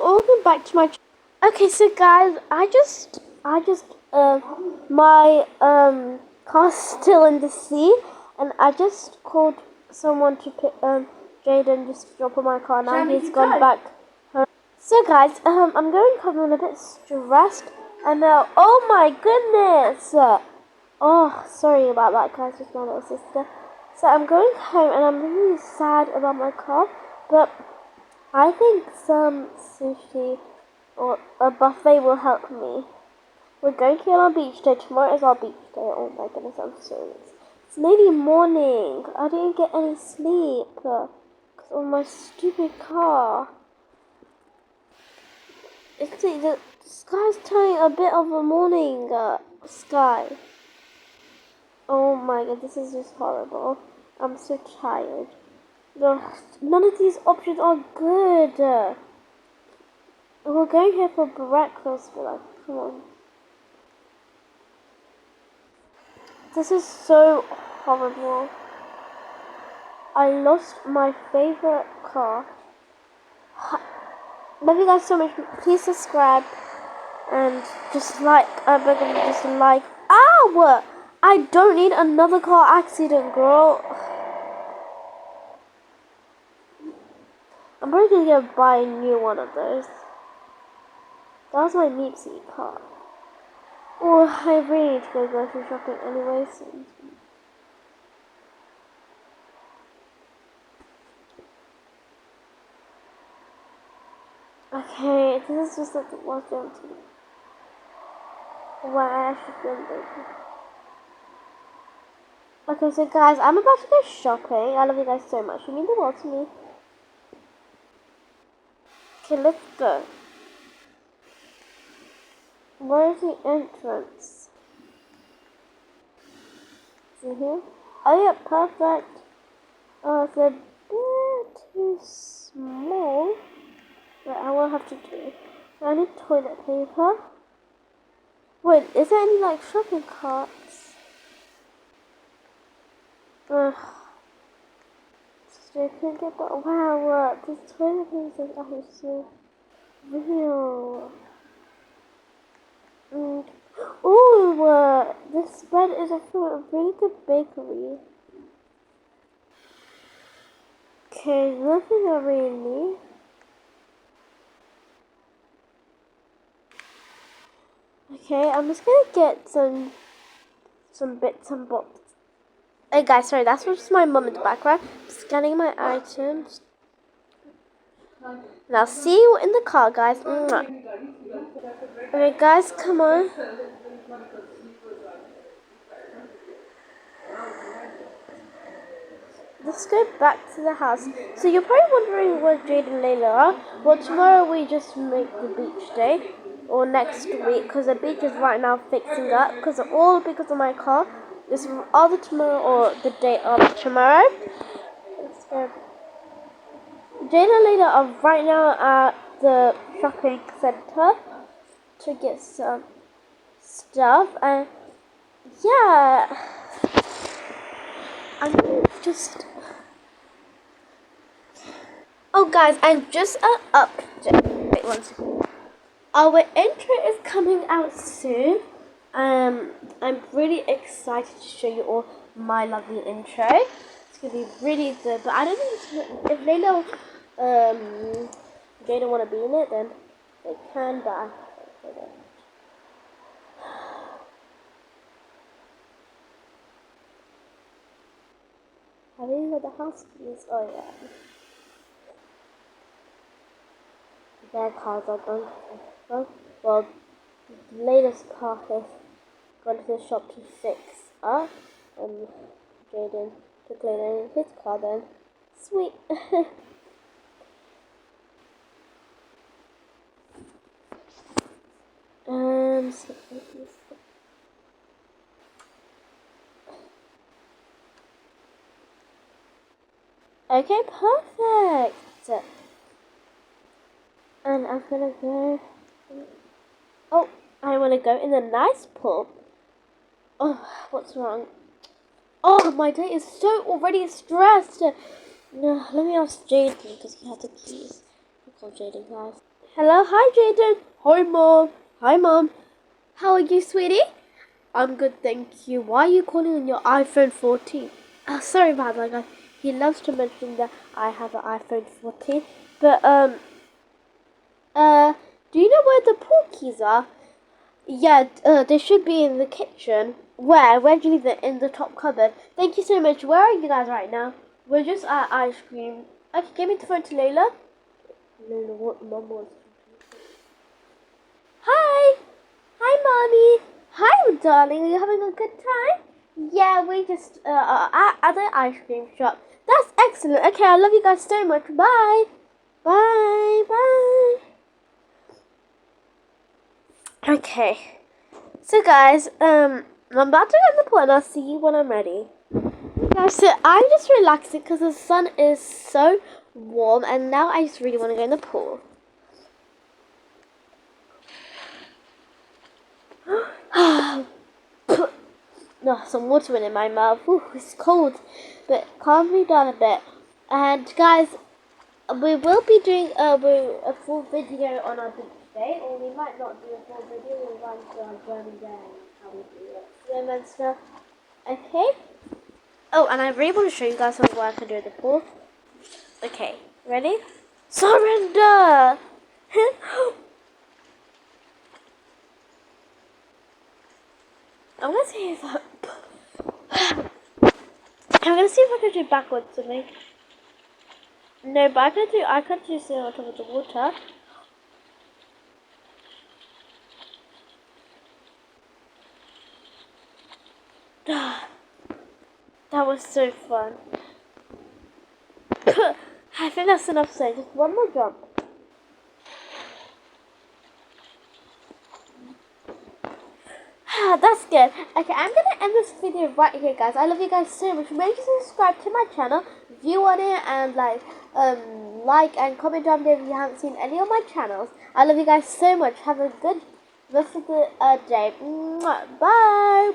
welcome back to my channel. Okay, so guys, my car's still in the sea, and I just called someone to pick Jaden just drop on my car. Now he's gone back home. So guys, I'm going home. I'm a bit stressed, and now, oh my goodness! Oh, sorry about that, guys. With my little sister. So I'm going home, and I'm really sad about my car, but I think some sushi or a buffet will help me. We're going here on beach day. Tomorrow is our beach day. Oh my goodness, I'm so it's nearly morning. I didn't get any sleep because of my stupid car. The sky's turning a bit of a morning sky. Oh my god, this is just horrible. I'm so tired. None of these options are good. We're going here for breakfast, but like, come on. This is so horrible. I lost my favorite car. Love you guys so much. Please subscribe and just like. I beg of you, just like. Ow! I don't need another car accident, girl. I'm probably gonna buy a new one of those. That was my Meepsy car. Oh, I really need to go grocery shopping anyway soon. Okay, this is just like the worst empty. Why I should go baby. Okay, so guys, I'm about to go shopping. I love you guys so much. You mean the world to me. Okay, let's go. Where is the entrance? Is it here? Oh yeah, perfect. Oh, it's a bit too small. But I will have to do. I need toilet paper. Wait, is there any like shopping carts? Ugh. I couldn't get that. Wow, this toilet paper is actually so real. Oh, this bread is from a really good bakery. Okay, nothing I really need. Okay, I'm just gonna get some bits and bobs. Hey guys, sorry, that's just my mum in the background. Scanning my items. And I'll see you in the car, guys. Okay, guys, come on. Let's go back to the house. So you're probably wondering where Jade and Layla are. Well, tomorrow we just make the beach day. Or next week, because the beach is right now fixing up. All because of my car. It's either tomorrow or the day after tomorrow. Let's go. Jade and Layla are right now at the shopping center to get some stuff. And yeah, I'm just... Oh guys, I'm just up. Wait one second. Our intro is coming out soon. I'm really excited to show you all my lovely intro. It's gonna be really good. But I don't think if Layla they don't want to be in it, then they can. But they don't. Have you got the house keys? Oh yeah. Their cars are going to well, the latest car has gone to the shop to fix up, and Jaden took Layla in his car then. Sweet. Okay, perfect. And I'm gonna go. Oh, I wanna go in the nice pool. Oh, what's wrong? Oh, my day is so already stressed. No, let me ask Jaden because he has the keys. call Jaden, guys. Hello, hi Jaden. Hi mom. Hi mom. How are you, sweetie? I'm good, thank you. Why are you calling on your iPhone 14? Oh, sorry about that, guys. He loves to mention that I have an iPhone 14. But do you know where the pool keys are? Yeah, they should be in the kitchen. Where? Where do you leave them? In the top cupboard. Thank you so much. Where are you guys right now? We're just at ice cream. Okay, give me the phone to Layla. Layla, what mom wants. Hi! Hi, mommy! Hi, darling. Are you having a good time? Yeah, we just at the ice cream shop. That's excellent. Okay, I love you guys so much. Bye! Bye! Bye! Okay. So guys, I'm about to go in the pool and I'll see you when I'm ready. Guys, so I'm just relaxing because the sun is so warm and now I just really want to go in the pool. No, some water went in my mouth. Ooh, it's cold, but calm me down a bit. And guys, we will be doing a full video on our beach day, or we might not do a full video. We'll run through our journey there and how we do it, swim and stuff. Okay. Oh, and I really want to show you guys what I can do at the pool. Okay, ready? Surrender! I'm gonna see if I'm gonna see if I can do backwards swimming. No, but I can't do swimming on top of the water. That was so fun. I think that's enough said. Just one more jump. That's good. Okay, I'm gonna end this video right here, guys. I love you guys so much. Make sure to subscribe to my channel, view on it, and like and comment down below if you haven't seen any of my channels. I love you guys so much. Have a good rest of the day. Mwah. Bye.